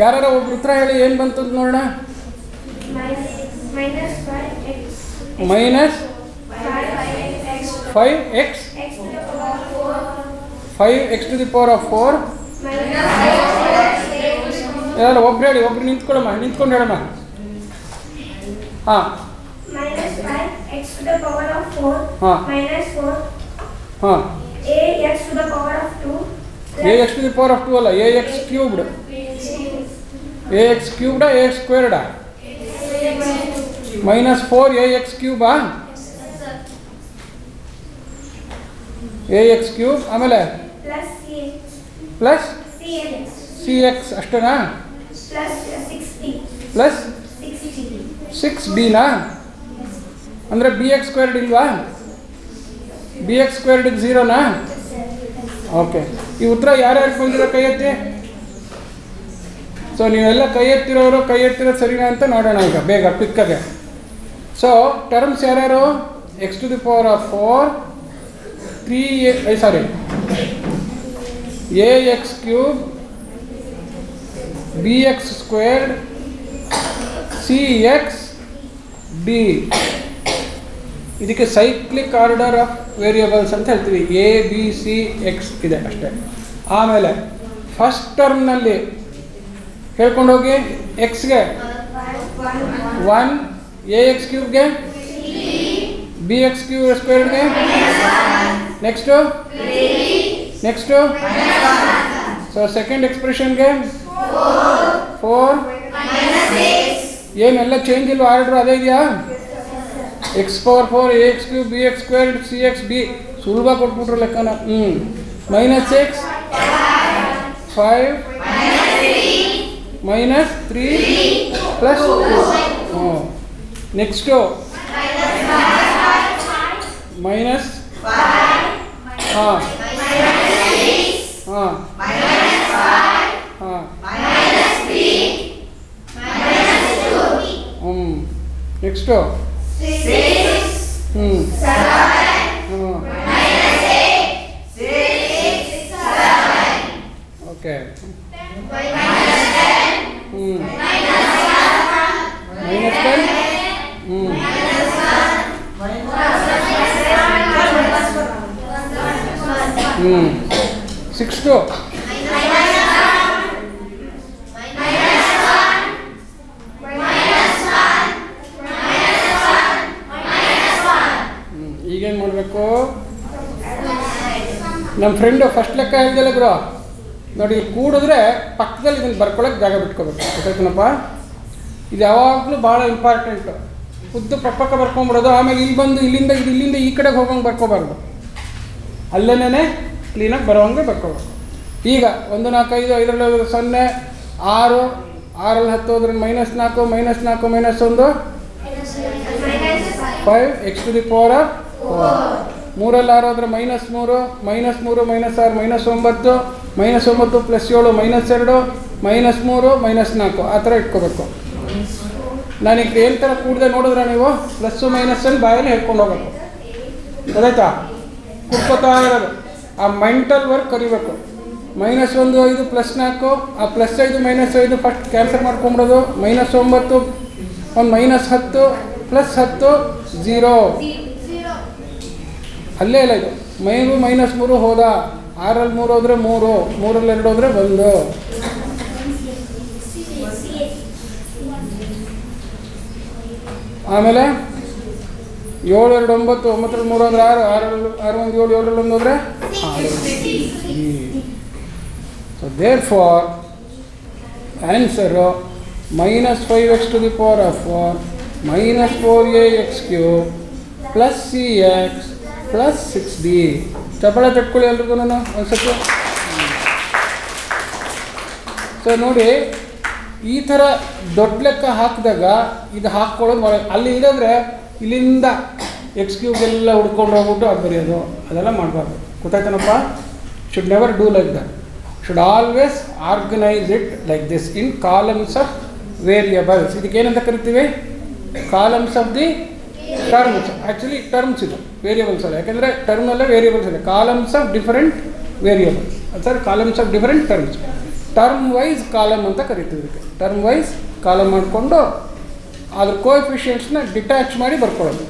ಯಾರು ಒಬ್ರು ಉತ್ತರ ಹೇಳಿ ಏನು ಬಂತು ಅಂತ ನೋಡೋಣ. ಮೈನಸ್ 5x 5x⁴ ಯಾರು ಒಬ್ರು ಹೇಳಿ, ಒಬ್ರು ನಿಂತ್ಕೊಳ್ಳಮ್ಮ, ನಿಂತ್ಕೊಂಡು ಹೇಳಮ್ಮ. ಹಾಂ ಹಾಂ ಹಾಂ ax⁴ ಅಲ್ಲ, ax³ ax³ ax² -4 ax³ ax³ ಆಮೇಲೆ ಪ್ಲಸ್ cx ಅಷ್ಟೇನಾ? ಪ್ಲಸ್ 6bನಾ? ಅಂದರೆ bx² ಇಲ್ವಾ? bx² 0ನಾ? ಓಕೆ. ಈ ಉತ್ತರ ಯಾರ್ಯಾರು ಬಂದಿರೋ ಕೈ ಎತ್ತಿ. ಸೊ ನೀವೆಲ್ಲ ಕೈ ಎತ್ತಿರೋರು ಕೈ ಎತ್ತಿರೋದು ಸರಿನಾ ಅಂತ ನೋಡೋಣ ಈಗ ಬೇಗ ಕ್ವಿಕ್ಕಾಗೆ. ಸೊ ಟರ್ಮ್ಸ್ ಯಾರ್ಯಾರು? x⁴ 3 ax³ bx² cx d. ಇದಕ್ಕೆ ಸೈಕ್ಲಿಕ್ ಆರ್ಡರ್ ಆಫ್ ವೇರಿಯಬಲ್ಸ್ ಅಂತ ಹೇಳ್ತೀವಿ. ಎ ಬಿ ಸಿ ಎಕ್ಸ್ ಇದೆ ಅಷ್ಟೇ. ಆಮೇಲೆ ಫಸ್ಟ್ ಟರ್ಮ್ನಲ್ಲಿ ಹೇಳ್ಕೊಂಡೋಗಿ ಎಕ್ಸ್ಗೆ 1, ax³ಗೆ bx²ಗೆ ನೆಕ್ಸ್ಟು ಸೊ ಸೆಕೆಂಡ್ ಎಕ್ಸ್ಪ್ರೆಷನ್ಗೆ 4 ಏನೆಲ್ಲ ಚೇಂಜ್ ಇಲ್ವ? ಆರ್ಡ್ರು ಅದೇ ಇದೆಯಾ? x⁴ ax³ bx² cx d. ಸುಲಭ ಕೊಟ್ಬಿಟ್ರು ಲೆಕ್ಕನ. -x 5 -3 +2. ನೆಕ್ಸ್ಟು ಮೈನಸ್ ಹಾಂ ಹಾಂ ಹಾಂ ನೆಕ್ಸ್ಟು ಓಕೆ. -6 ಈಗೇನು ಮಾಡಬೇಕು? ನಮ್ಮ ಫ್ರೆಂಡು ಫಸ್ಟ್ ಲೆಕ್ಕ ಹೇಳ್ದಿಲ್ಲ ಗುರು ನೋಡಿ, ಕೂಡಿದ್ರೆ ಪಕ್ಕದಲ್ಲಿ ಇದನ್ನು ಬರ್ಕೊಳ್ಳೋಕೆ ಜಾಗ ಬಿಟ್ಕೋಬೇಕು. ಗೊತ್ತಾಯ್ತನಪ್ಪ? ಇದು ಯಾವಾಗಲೂ ಭಾಳ ಇಂಪಾರ್ಟೆಂಟು. ಉದ್ದು ಪಕ್ಕ ಬರ್ಕೊಂಬಿಡೋದು, ಆಮೇಲೆ ಇಲ್ಲಿ ಬಂದು ಇಲ್ಲಿಂದ ಈ ಕಡೆಗೆ ಹೋಗೋಂಗೆ ಬರ್ಕೋಬಾರ್ದು. ಅಲ್ಲೇನೇ ಕ್ಲೀನಾಗಿ ಬರೋವಂಗೆ ಬರ್ಕೋಬೇಕು. ಈಗ 1 4 5 5 0 6 6 10 ಹೋದ್ರೆ -4 -4 -1 5 x⁴ 4 3 6 ಹೋದ್ರೆ -3 -3 -6 -9 -9 +7 -2 -3 ಆ ಥರ ಇಟ್ಕೋಬೇಕು. ನಾನೀಗ ಏನು ಥರ ಕೂಡದೆ ನೋಡಿದ್ರೆ ನೀವು ಪ್ಲಸ್ಸು ಮೈನಸ್ಸನ್ನು ಬಾಯಲ್ಲಿ ಹೇಳ್ಕೊಂಡು ಹೋಗ್ಬೇಕು. ಗೊತ್ತಾಯ್ತಾ? ಕುಟ್ಕೋತಾ ಇರೋದು ಆ ಮೆಂಟಲ್ ವರ್ಕ್ ಕರಿಬೇಕು. -1 5 +4 ಆ +5 -5 ಫಸ್ಟ್ ಕ್ಯಾನ್ಸಲ್ ಮಾಡ್ಕೊಂಬಿಡೋದು. -9 ಒಂದು -10 +10 0 ಅಲ್ಲೇ ಇಲ್ಲ. ಇದು -3 ಹೋದ, 6ರಲ್ಲಿ 3 ಹೋದರೆ 3, 3ರಲ್ಲಿ 2 ಹೋದರೆ 1. ಆಮೇಲೆ 7 2 9, 9ರಲ್ಲಿ 3 ಹೋದ್ರೆ 6, 6 1 7, 7ರಲ್ಲಿ 1 ಹೋದರೆ 6. So therefore answer -5x⁴ -4ax³ +cx +6d. ಚಪ್ಪಳ ತಟ್ಕೊಳ್ಳಿ ಎಲ್ರಿಗೂ ನಾನು ಒಂದ್ಸತಿ. ಸೊ ನೋಡಿ, ಈ ಥರ ದೊಡ್ಡ ಲೆಕ್ಕ ಹಾಕಿದಾಗ ಇದು ಹಾಕ್ಕೊಳ್ಳೋದು ಅಲ್ಲಿ ಇಲ್ಲಂದರೆ ಇಲ್ಲಿಂದ x³ ಎಲ್ಲ ಹುಡ್ಕೊಂಡು ಹೋಗ್ಬಿಟ್ಟು ಅದು ಬರೆಯೋದು ಅದೆಲ್ಲ ಮಾಡಬಾರ್ದು. ಗೊತ್ತಾಯ್ತಾನಪ್ಪ? Should never do like that. Should always organise it like this in columns of variables. ಇದಕ್ಕೆ ಏನಂತ ಕರಿತೀವಿ? Columns of the terms. Actually terms ಇದು, ವೇರಿಯಬಲ್ಸ್ ಅಲ್ಲ. ಯಾಕೆಂದರೆ ಟರ್ಮಲ್ಲೇ ವೇರಿಯಬಲ್ಸ್ ಇದೆ. Columns of different variables sir, columns of different terms. Term wise column ಅಂತ ಕರಿತೀವಿ ಇದಕ್ಕೆ. ಟರ್ಮ್ ವೈಸ್ ಕಾಲಮ್ ಮಾಡಿಕೊಂಡು ಅದ್ರ ಕೋಎಫಿಷಿಯೆಂಟ್ಸ್ನ ಡಿಟ್ಯಾಚ್ ಮಾಡಿ ಬರ್ಕೊಳ್ಳೋದು.